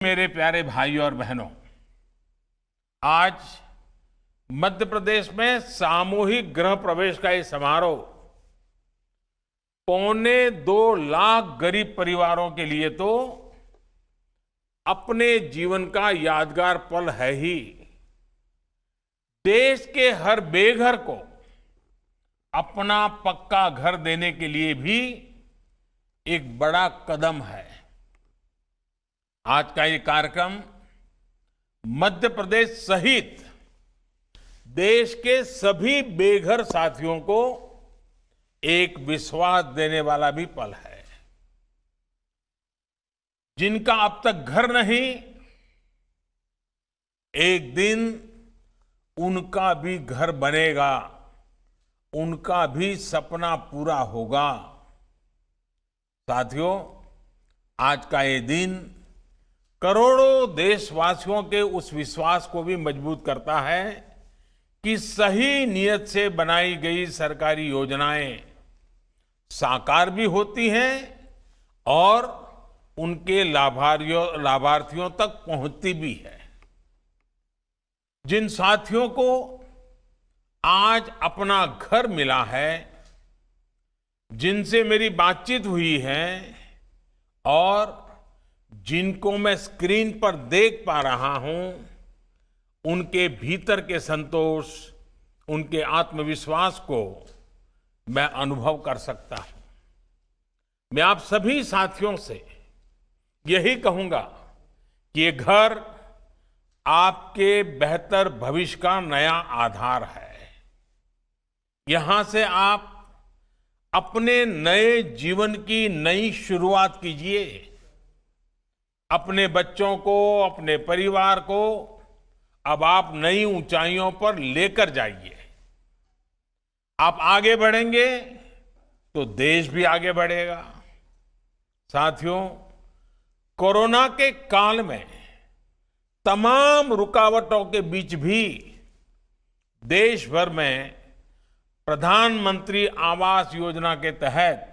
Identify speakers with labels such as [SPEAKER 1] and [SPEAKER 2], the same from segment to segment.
[SPEAKER 1] मेरे प्यारे भाई और बहनों, आज मध्य प्रदेश में सामूहिक गृह प्रवेश का ये समारोह 2.25 लाख गरीब परिवारों के लिए तो अपने जीवन का यादगार पल है ही। देश के हर बेघर को अपना पक्का घर देने के लिए भी एक बड़ा कदम है। आज का ये कार्यक्रम मध्य प्रदेश सहित देश के सभी बेघर साथियों को एक विश्वास देने वाला भी पल है। जिनका अब तक घर नहीं, एक दिन उनका भी घर बनेगा, उनका भी सपना पूरा होगा। साथियों, आज का ये दिन करोड़ों देशवासियों के उस विश्वास को भी मजबूत करता है कि सही नियत से बनाई गई सरकारी योजनाएं साकार भी होती हैं और उनके लाभार्थियों तक पहुंचती भी है। जिन साथियों को आज अपना घर मिला है, जिनसे मेरी बातचीत हुई है और जिनको मैं स्क्रीन पर देख पा रहा हूं, उनके भीतर के संतोष, उनके आत्मविश्वास को मैं अनुभव कर सकता हूं। मैं आप सभी साथियों से यही कहूंगा कि ये घर आपके बेहतर भविष्य का नया आधार है। यहां से आप अपने नए जीवन की नई शुरुआत कीजिए। अपने बच्चों को, अपने परिवार को अब आप नई ऊंचाइयों पर लेकर जाइए। आप आगे बढ़ेंगे तो देश भी आगे बढ़ेगा। साथियों, कोरोना के काल में तमाम रुकावटों के बीच भी देश भर में प्रधानमंत्री आवास योजना के तहत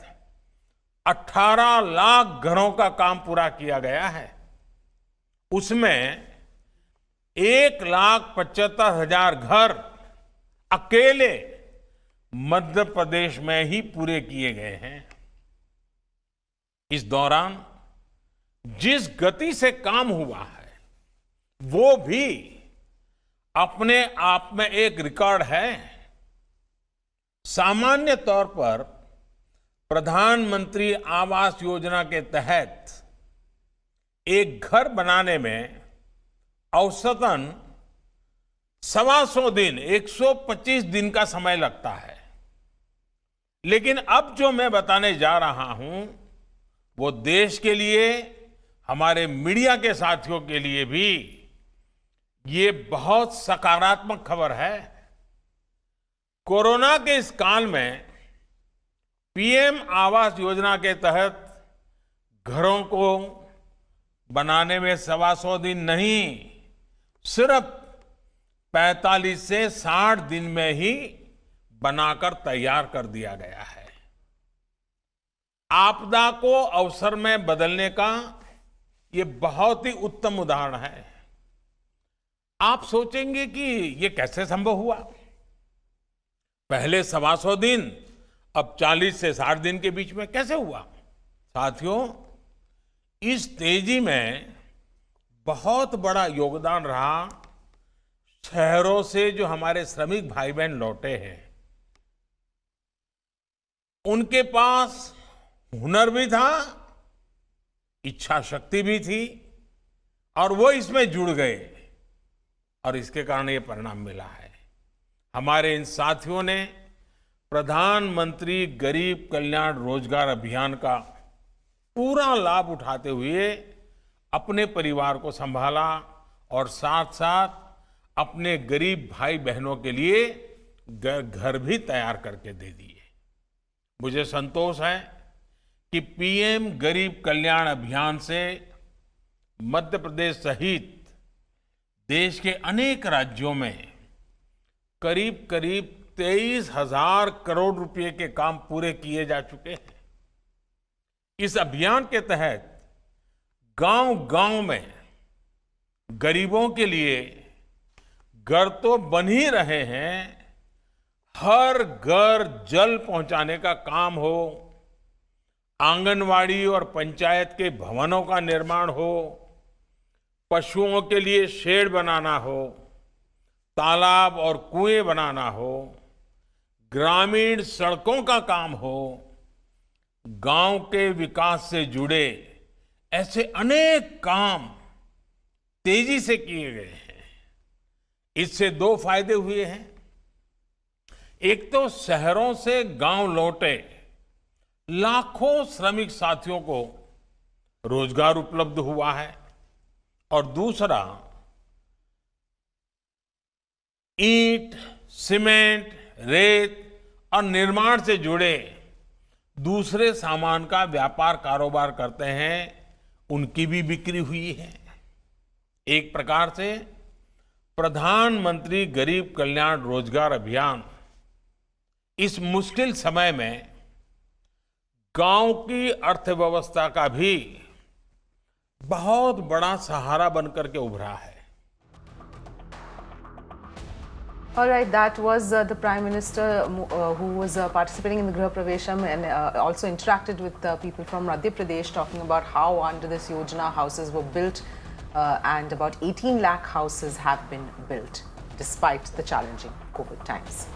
[SPEAKER 1] 18 लाख घरों का काम पूरा किया गया है। उसमें 1,75,000 घर अकेले मध्य प्रदेश में ही पूरे किए गए हैं। इस दौरान जिस गति से काम हुआ है, वो भी अपने आप में एक रिकॉर्ड है। सामान्य तौर पर प्रधानमंत्री आवास योजना के तहत एक घर बनाने में औसतन 125 दिन, 125 दिन का समय लगता है। लेकिन अब जो मैं बताने जा रहा हूं, वो देश के लिए, हमारे मीडिया के साथियों के लिए भी ये बहुत सकारात्मक खबर है। कोरोना के इस काल में पीएम आवास योजना के तहत घरों को बनाने में 125 दिन नहीं, सिर्फ 45 से 60 दिन में ही बनाकर तैयार कर दिया गया है। आपदा को अवसर में बदलने का ये बहुत ही उत्तम उदाहरण है। आप सोचेंगे कि ये कैसे संभव हुआ? पहले 125 दिन, अब 40 से 60 दिन के बीच में कैसे हुआ? साथियों, इस तेजी में बहुत बड़ा योगदान रहा शहरों से जो हमारे श्रमिक भाई बहन लौटे हैं। उनके पास हुनर भी था, इच्छा शक्ति भी थी और वो इसमें जुड़ गए और इसके कारण ये परिणाम मिला है। हमारे इन साथियों ने प्रधानमंत्री गरीब कल्याण रोजगार अभियान का पूरा लाभ उठाते हुए अपने परिवार को संभाला और साथ साथ अपने गरीब भाई बहनों के लिए घर भी तैयार करके दे दिए। मुझे संतोष है कि पीएम गरीब कल्याण अभियान से मध्य प्रदेश सहित देश के अनेक राज्यों में करीब करीब 23,000 करोड़ रुपए के काम पूरे किए जा चुके हैं। इस अभियान के तहत गांव-गांव में गरीबों के लिए घर तो बन ही रहे हैं, हर घर जल पहुंचाने का काम हो, आंगनवाड़ी और पंचायत के भवनों का निर्माण हो, पशुओं के लिए शेड बनाना हो, तालाब और कुएं बनाना हो, ग्रामीण सड़कों का काम हो, गांव के विकास से जुड़े ऐसे अनेक काम तेजी से किए गए हैं। इससे दो फायदे हुए हैं। एक तो शहरों से गांव लौटे लाखों श्रमिक साथियों को रोजगार उपलब्ध हुआ है, और दूसरा ईंट, सीमेंट, रेत और निर्माण से जुड़े दूसरे सामान का व्यापार कारोबार करते हैं, उनकी भी बिक्री हुई है। एक प्रकार से प्रधानमंत्री गरीब कल्याण रोजगार अभियान इस मुश्किल समय में गांव की अर्थव्यवस्था का भी बहुत बड़ा सहारा बनकर के उभरा है।
[SPEAKER 2] All right, that was the Prime Minister who was participating in the Griha Pravesham and also interacted with people from Madhya Pradesh, talking about how under this Yojana houses were built and about 18 lakh houses have been built despite the challenging COVID times.